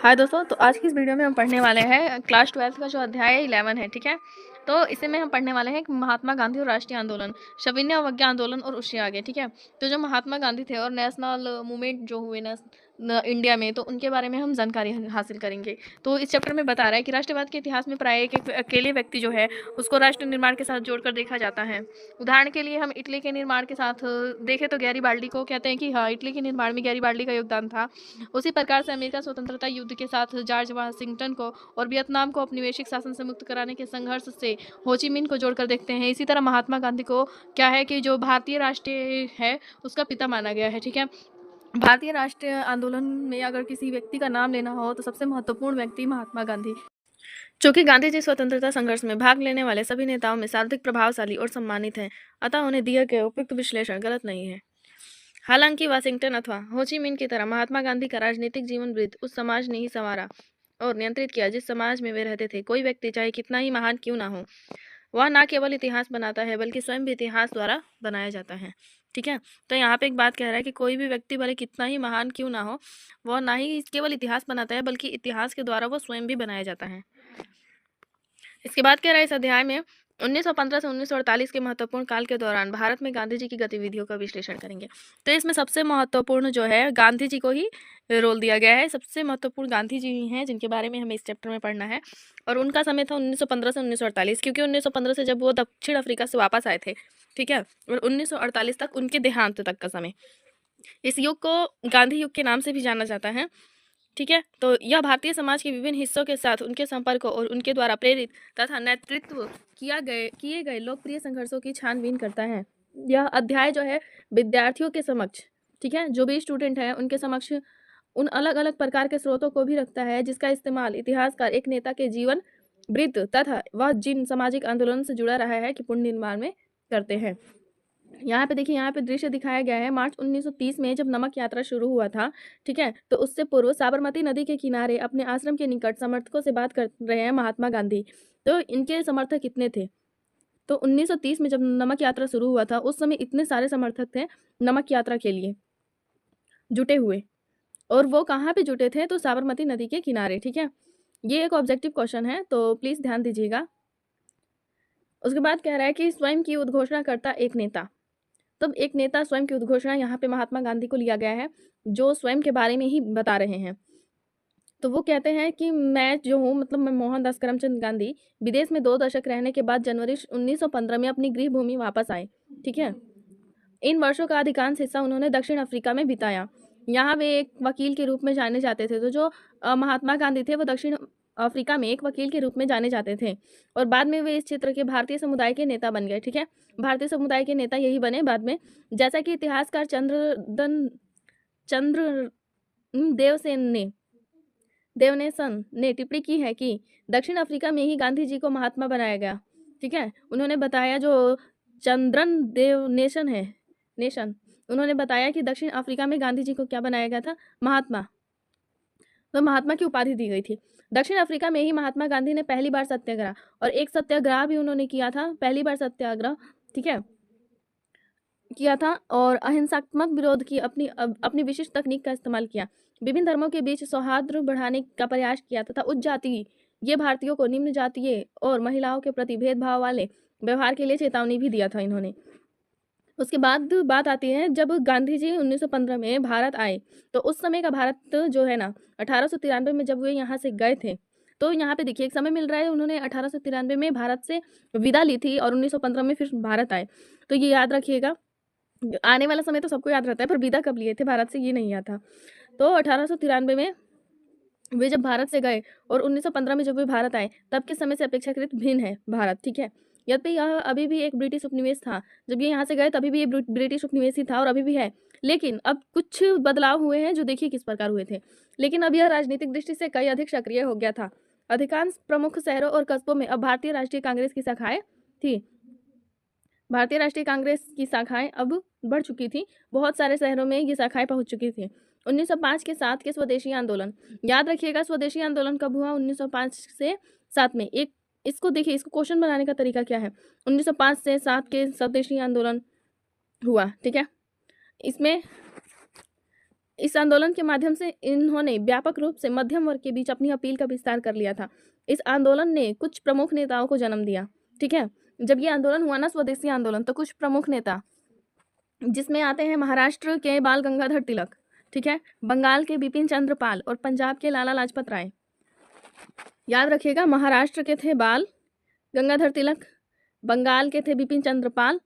हाय दोस्तों, तो आज की इस वीडियो में हम पढ़ने वाले हैं क्लास 12th का जो अध्याय है 11 है। ठीक है, तो इसे में हम पढ़ने वाले हैं कि महात्मा गांधी और राष्ट्रीय आंदोलन, सविनय अवज्ञा आंदोलन और उससे आगे। ठीक है, तो जो महात्मा गांधी थे और नेशनल मूवमेंट जो हुए इंडिया में, तो उनके बारे में हम जानकारी हासिल करेंगे। तो इस चैप्टर में बता रहा है कि राष्ट्रवाद के इतिहास में प्राय एक अकेले व्यक्ति जो है उसको राष्ट्र निर्माण के साथ जोड़कर देखा जाता है। उदाहरण के लिए हम इटली के निर्माण के साथ देखें तो गैरीबाल्डी को कहते हैं कि हाँ, इटली के निर्माण में गैरीबाल्डी का योगदान था। उसी प्रकार से अमेरिका स्वतंत्रता युद्ध के साथ जॉर्ज वाशिंगटन को और वियतनाम को औपनिवेशिक शासन से मुक्त कराने के संघर्ष से हो ची मिन्ह को जोड़कर देखते हैं। इसी तरह महात्मा गांधी को क्या है कि जो भारतीय राष्ट्रीय है उसका पिता माना गया है। ठीक है, भारतीय राष्ट्रीय आंदोलन में अगर किसी व्यक्ति का नाम लेना हो तो सबसे महत्वपूर्ण व्यक्ति महात्मा गांधी, चूंकि गांधी जी स्वतंत्रता संघर्ष में भाग लेने वाले सभी नेताओं में सर्वाधिक प्रभावशाली और सम्मानित हैं, अतः उन्हें दिया गया उपयुक्त विश्लेषण गलत नहीं है। हालांकि वाशिंगटन अथवा हो ची मिन्ह की तरह महात्मा गांधी का राजनीतिक जीवन वृत्त उस समाज ने ही संवारा और नियंत्रित किया जिस समाज में वे रहते थे। कोई व्यक्ति चाहे कितना ही महान क्यों ना हो, वह न केवल इतिहास बनाता है बल्कि स्वयं भी इतिहास द्वारा बनाया जाता है। ठीक है, तो यहाँ पे एक बात कह रहा है कि कोई भी व्यक्ति भले कितना ही महान क्यों ना हो, वह ना ही केवल इतिहास बनाता है बल्कि इतिहास के द्वारा वो स्वयं भी बनाया जाता है। इसके बाद कह रहा है इस अध्याय में 1915 से 1948 के महत्वपूर्ण काल के दौरान भारत में गांधी जी की गतिविधियों का विश्लेषण करेंगे। तो इसमें सबसे महत्वपूर्ण जो है गांधी जी को ही रोल दिया गया है। सबसे महत्वपूर्ण गांधी जी हैं जिनके बारे में हमें इस चैप्टर में पढ़ना है, और उनका समय था 1915 से 1948, क्योंकि 1915 से जब वो दक्षिण अफ्रीका से वापस आए थे। ठीक है, और 1948 तक उनके देहांत तक का समय। इस युग को गांधी युग के नाम से भी जाना जाता है। ठीक है, तो यह भारतीय समाज के विभिन्न हिस्सों के साथ उनके संपर्कों और उनके द्वारा प्रेरित तथा नेतृत्व किए गए लोकप्रिय संघर्षों की छानबीन करता है। यह अध्याय जो है विद्यार्थियों के समक्ष, ठीक है, जो भी स्टूडेंट है उनके समक्ष उन अलग अलग प्रकार के स्रोतों को भी रखता है जिसका इस्तेमाल इतिहासकार एक नेता के जीवन वृत्त तथा वह जिन सामाजिक आंदोलन से जुड़ा रहा है कि पुनर्निर्माण में करते हैं। यहाँ पे देखिए, यहाँ पे दृश्य दिखाया गया है मार्च 1930 में जब नमक यात्रा शुरू हुआ था। ठीक है, तो उससे पूर्व साबरमती नदी के किनारे अपने आश्रम के निकट समर्थकों से बात कर रहे हैं महात्मा गांधी। तो इनके समर्थक कितने थे? तो 1930 में जब नमक यात्रा शुरू हुआ था उस समय इतने सारे समर्थक थे नमक यात्रा के लिए जुटे हुए, और वो कहाँ पे जुटे थे? तो साबरमती नदी के किनारे। ठीक है, ये एक ऑब्जेक्टिव क्वेश्चन है तो प्लीज ध्यान दीजिएगा। उसके बाद कह रहा है कि स्वयं की उद्घोषणा करता एक नेता। तब एक नेता स्वयं की उद्घोषणा, यहाँ पे महात्मा गांधी को लिया गया है जो स्वयं के बारे में ही बता रहे हैं। तो वो कहते हैं कि मैं जो हूँ, मतलब मैं मोहनदास करमचंद गांधी, विदेश में 2 दशक रहने के बाद जनवरी 1915 में अपनी गृह भूमि वापस आए। ठीक है, इन वर्षों का अधिकांश हिस्सा उन्होंने दक्षिण अफ्रीका में बिताया। यहाँ वे एक वकील के रूप में जाने जाते थे। तो जो महात्मा गांधी थे वो दक्षिण अफ्रीका में एक वकील के रूप में जाने जाते थे, और बाद में वे इस क्षेत्र के भारतीय समुदाय के नेता बन गए। ठीक है, भारतीय समुदाय के नेता यही बने बाद में। जैसा कि इतिहासकार चंद्र देवनेसन ने टिप्पणी की है कि दक्षिण अफ्रीका में ही गांधी जी को महात्मा बनाया गया। ठीक है, उन्होंने बताया, जो चंद्रन देवनेशन है नेशन, उन्होंने बताया कि दक्षिण अफ्रीका में गांधी जी को क्या बनाया गया था? महात्मा। तो महात्मा की उपाधि दी गई थी। दक्षिण अफ्रीका में ही महात्मा गांधी ने पहली बार सत्याग्रह, और एक सत्याग्रह भी उन्होंने किया था, पहली बार सत्याग्रह, ठीक है, किया था, और अहिंसात्मक विरोध की अपनी विशिष्ट तकनीक का इस्तेमाल किया। विभिन्न धर्मों के बीच सौहार्द बढ़ाने का प्रयास किया तथा उच्च जाति ये भारतीयों को निम्न जातीय और महिलाओं के प्रति भेदभाव वाले व्यवहार के लिए चेतावनी भी दिया था इन्होंने। उसके बाद बात आती है जब गांधी जी 1915 में भारत आए, तो उस समय का भारत जो है ना, 1893 में जब वे यहाँ से गए थे, तो यहाँ पे देखिए एक समय मिल रहा है, उन्होंने 1893 में भारत से विदा ली थी और 1915 में फिर भारत आए। तो ये याद रखिएगा, आने वाला समय तो सबको याद रहता है, पर विदा कब लिए थे भारत से ये नहीं याद था। तो 1893 में वे जब भारत से गए और 1915 में जब वे भारत आए, तब के समय से अपेक्षाकृत भिन्न है भारत। ठीक है, यद्यपि यह अभी भी एक ब्रिटिश उपनिवेश था। जब ये यहाँ से गए तभी भी ये ब्रिटिश उपनिवेश ही था और अभी भी है, लेकिन अब कुछ बदलाव हुए हैं जो देखिए किस प्रकार हुए थे। लेकिन अब यह राजनीतिक दृष्टि से कई अधिक सक्रिय हो गया था। अधिकांश प्रमुख शहरों और कस्बों में अब भारतीय राष्ट्रीय कांग्रेस की शाखाएं थी। भारतीय राष्ट्रीय कांग्रेस की शाखाएं अब बढ़ चुकी थी, बहुत सारे शहरों में ये शाखाएं पहुंच चुकी थी। 1905 के 7 के स्वदेशी आंदोलन, याद रखिएगा स्वदेशी आंदोलन कब हुआ? 1905 से 7 में। एक इसको देखिए, इसको क्वेश्चन बनाने का तरीका क्या है। 1905 से 7 के स्वदेशी आंदोलन हुआ। ठीक है, इसमें इस आंदोलन के माध्यम से इन्होंने व्यापक रूप से मध्यम वर्ग के बीच अपनी अपील का विस्तार कर लिया था। इस आंदोलन ने कुछ प्रमुख नेताओं को जन्म दिया। ठीक है, जब ये आंदोलन हुआ ना, स्वदेशी आंदोलन, तो कुछ प्रमुख नेता जिसमें आते हैं महाराष्ट्र के बाल गंगाधर तिलक, ठीक है, बंगाल के बिपिन चंद्र पाल और पंजाब के लाला लाजपत राय। याद रखिएगा, महाराष्ट्र के थे बाल गंगाधर तिलक, बंगाल के थे बिपिन चंद्र पाल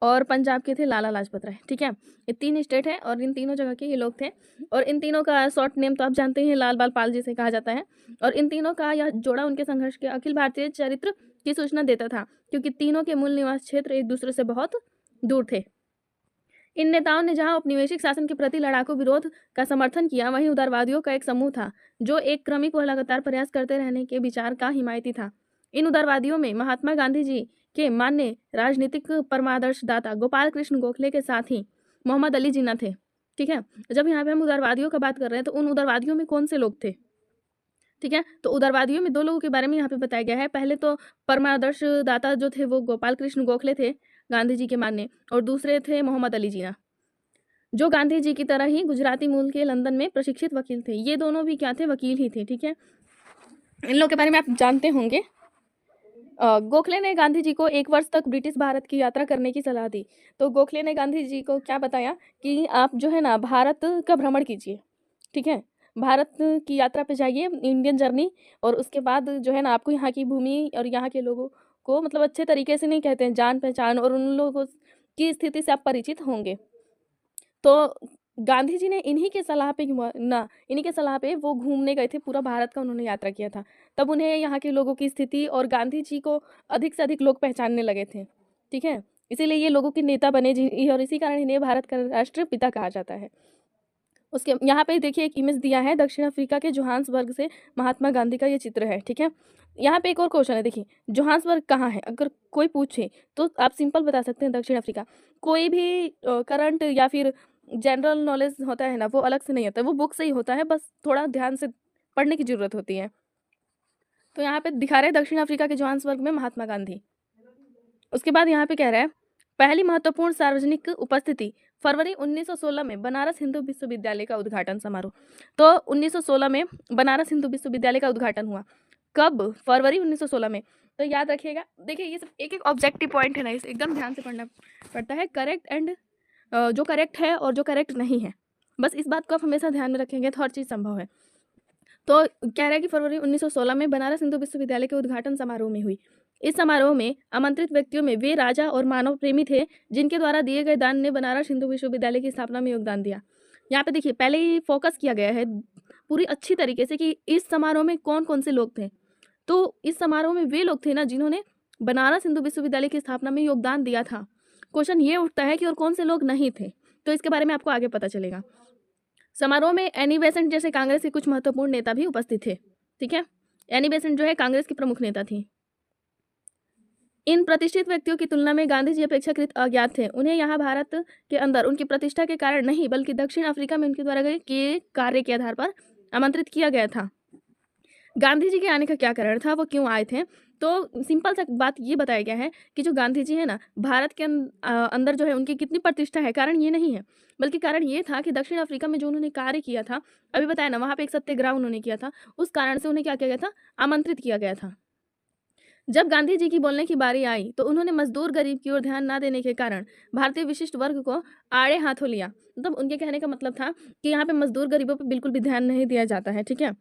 और पंजाब के थे लाला लाजपत राय। ठीक है, ये 3 स्टेट है और इन तीनों जगह के ये लोग थे। और इन तीनों का शॉर्ट नेम तो आप जानते हैं, लाल बाल पाल जिसे कहा जाता है। और इन तीनों का यह जोड़ा उनके संघर्ष के अखिल भारतीय चरित्र की सूचना देता था, क्योंकि तीनों के मूल निवास क्षेत्र एक दूसरे से बहुत दूर थे। इन नेताओं ने जहां औपनिवेशिक शासन के प्रति लड़ाकू विरोध का समर्थन किया, वहीं उदारवादियों का एक समूह था जो एक क्रमिक व लगातार प्रयास करते रहने के विचार का हिमायती था। इन उदारवादियों में महात्मा गांधी जी के मान्य राजनीतिक परमादर्शदाता गोपाल कृष्ण गोखले के साथ ही मोहम्मद अली जिन्ना थे। ठीक है, जब यहाँ पे हम उदारवादियों का बात कर रहे हैं तो उन उदारवादियों में कौन से लोग थे? ठीक है, तो उदारवादियों में 2 लोगों के बारे में यहाँ पे बताया गया है। पहले तो परमादर्शदाता जो थे वो गोपाल कृष्ण गोखले थे, गांधी जी के मानने, और दूसरे थे मोहम्मद अली जिन्ना, जो गांधी जी की तरह ही गुजराती मूल के लंदन में प्रशिक्षित वकील थे। ये दोनों भी क्या थे? वकील ही थे। ठीक है, इन लोगों के बारे में आप जानते होंगे। गोखले ने गांधी जी को 1 वर्ष तक ब्रिटिश भारत की यात्रा करने की सलाह दी। तो गोखले ने गांधी जी को क्या बताया कि आप जो है ना भारत का भ्रमण कीजिए। ठीक है, भारत की यात्रा पे जाइए, इंडियन जर्नी, और उसके बाद जो है ना आपको यहाँ की भूमि और यहाँ के लोगों को, मतलब अच्छे तरीके से नहीं कहते हैं, जान पहचान और उन लोगों की स्थिति से आप परिचित होंगे। तो गांधी जी ने इन्हीं के सलाह पे वो घूमने गए थे, पूरा भारत का उन्होंने यात्रा किया था। तब उन्हें यहाँ के लोगों की स्थिति और गांधी जी को अधिक से अधिक लोग पहचानने लगे थे। ठीक है, इसीलिए ये लोगों के नेता बने जी, और इसी कारण इन्हें भारत का राष्ट्रपिता कहा जाता है। उसके यहाँ पे देखिए एक इमेज दिया है दक्षिण अफ्रीका के जोहान्सबर्ग से महात्मा गांधी का ये चित्र है। ठीक है, यहाँ पे एक और क्वेश्चन है, देखिए जोहान्सबर्ग कहाँ है? अगर कोई पूछे तो आप सिंपल बता सकते हैं दक्षिण अफ्रीका। कोई भी करंट या फिर जनरल नॉलेज होता है ना, वो अलग से नहीं होता है, वो बुक से ही होता है, बस थोड़ा ध्यान से पढ़ने की जरूरत होती है। तो यहाँ पे दिखा रहे हैं दक्षिण अफ्रीका के जोहान्सबर्ग में महात्मा गांधी। उसके बाद यहाँ पे कह रहा है पहली महत्वपूर्ण सार्वजनिक उपस्थिति फरवरी 1916 में बनारस हिंदू विश्वविद्यालय का उद्घाटन समारोह। तो 1916 में बनारस हिंदू विश्वविद्यालय का उद्घाटन हुआ। कब? फरवरी 1916 में। तो याद रखिएगा, देखिए ये सब एक एक ऑब्जेक्टिव पॉइंट है ना, इसे एकदम ध्यान से पढ़ना पड़ता है। करेक्ट एंड जो करेक्ट है और जो करेक्ट नहीं है, बस इस बात को आप हमेशा ध्यान में रखेंगे तो हर चीज़ संभव है। तो कह रहा है कि फरवरी 1916 में बनारस हिंदू विश्वविद्यालय के उद्घाटन समारोह में हुई। इस समारोह में आमंत्रित व्यक्तियों में वे राजा और मानव प्रेमी थे जिनके द्वारा दिए गए दान ने बनारस हिंदू विश्वविद्यालय की स्थापना में योगदान दिया। यहाँ पे देखिए पहले ही फोकस किया गया है पूरी अच्छी तरीके से कि इस समारोह में कौन कौन से लोग थे। तो इस समारोह में वे लोग थे ना जिन्होंने बनारस हिंदू विश्वविद्यालय की स्थापना में योगदान दिया था। क्वेश्चन ये उठता है कि और कौन से लोग नहीं थे, तो इसके बारे में आपको आगे पता चलेगा। समारोह में एनी बेसेंट जैसे कांग्रेस के कुछ महत्वपूर्ण नेता भी उपस्थित थे। ठीक है, एनी बेसेंट जो है कांग्रेस की प्रमुख नेता थी। इन प्रतिष्ठित व्यक्तियों की तुलना में गांधी जी अपेक्षाकृत अज्ञात थे। उन्हें यहाँ भारत के अंदर उनकी प्रतिष्ठा के कारण नहीं, बल्कि दक्षिण अफ्रीका में उनके द्वारा किए कार्य के आधार पर आमंत्रित किया गया था। गांधी जी के आने का क्या कारण था, वो क्यों आए थे? तो सिंपल सा बात ये बताया गया है कि जो गांधी जी है ना, भारत के अंदर जो है उनकी कितनी प्रतिष्ठा है, कारण ये नहीं है, बल्कि कारण ये था कि दक्षिण अफ्रीका में जो उन्होंने कार्य किया था, अभी बताया ना, वहाँ पे एक सत्याग्रह उन्होंने किया था, उस कारण से उन्हें क्या किया गया था? आमंत्रित किया गया था। जब गांधी जी की बोलने की बारी आई तो उन्होंने मजदूर गरीब की ओर ध्यान न देने के कारण भारतीय विशिष्ट वर्ग को आड़े हाथों लिया। मतलब उनके कहने का मतलब था कि यहाँ पे मजदूर गरीबों पे बिल्कुल भी ध्यान नहीं दिया जाता है। ठीक है,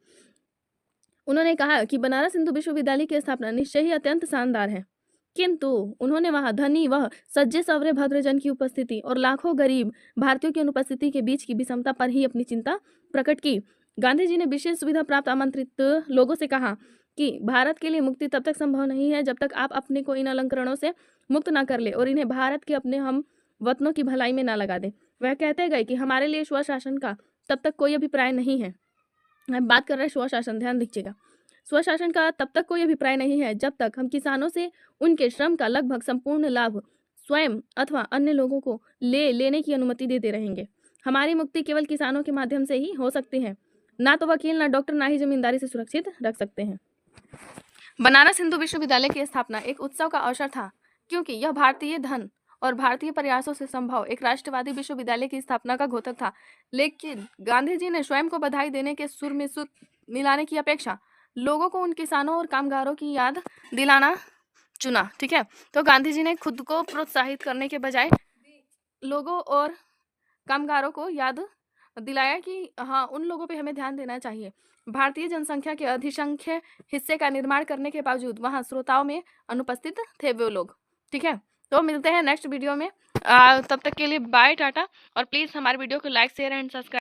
उन्होंने कहा कि बनारस हिंदू विश्वविद्यालय की स्थापना निश्चय ही अत्यंत शानदार है, किंतु उन्होंने वहां धनी व सज्जे सवरे भद्रजन की उपस्थिति और लाखों गरीब भारतीयों की अनुपस्थिति के बीच की विषमता पर ही अपनी चिंता प्रकट की। गांधी जी ने विशेष सुविधा प्राप्त आमंत्रित लोगों से कहा कि भारत के लिए मुक्ति तब तक संभव नहीं है जब तक आप अपने को इन अलंकरणों से मुक्त ना कर ले और इन्हें भारत के अपने हम वतनों की भलाई में ना लगा दे। वह कहते गए कि हमारे लिए स्वशासन का तब तक कोई अभिप्राय नहीं है। हम बात कर रहे हैं स्वशासन, ध्यान दीजिएगा। स्वशासन का तब तक कोई अभिप्राय नहीं है जब तक हम किसानों से उनके श्रम का लगभग संपूर्ण लाभ स्वयं अथवा अन्य लोगों को लेने की अनुमति देते रहेंगे। हमारी मुक्ति केवल किसानों के माध्यम से ही हो सकती है। ना तो वकील, ना डॉक्टर, ना ही जमींदारी से सुरक्षित रख सकते हैं। बनारस हिंदू विश्वविद्यालय की स्थापना एक उत्सव का अवसर था, क्योंकि यह भारतीय धन और भारतीय प्रयासों से संभव एक राष्ट्रवादी विश्वविद्यालय की स्थापना का घोतक था। लेकिन गांधी जी ने स्वयं को बधाई देने के सुर में सुर मिलाने की अपेक्षा लोगों को उन किसानों और कामगारों की याद दिलाना चुना। ठीक है, तो गांधी जी ने खुद को प्रोत्साहित करने के बजाय लोगों और कामगारों को याद दिलाया कि हाँ, उन लोगों पे हमें ध्यान देना चाहिए। भारतीय जनसंख्या के अधिसंख्य हिस्से का निर्माण करने के बावजूद वहाँ श्रोताओं में अनुपस्थित थे वो लोग। ठीक है, तो मिलते हैं नेक्स्ट वीडियो में। तब तक के लिए बाय, टाटा। और प्लीज़ हमारे वीडियो को लाइक, शेयर एंड सब्सक्राइब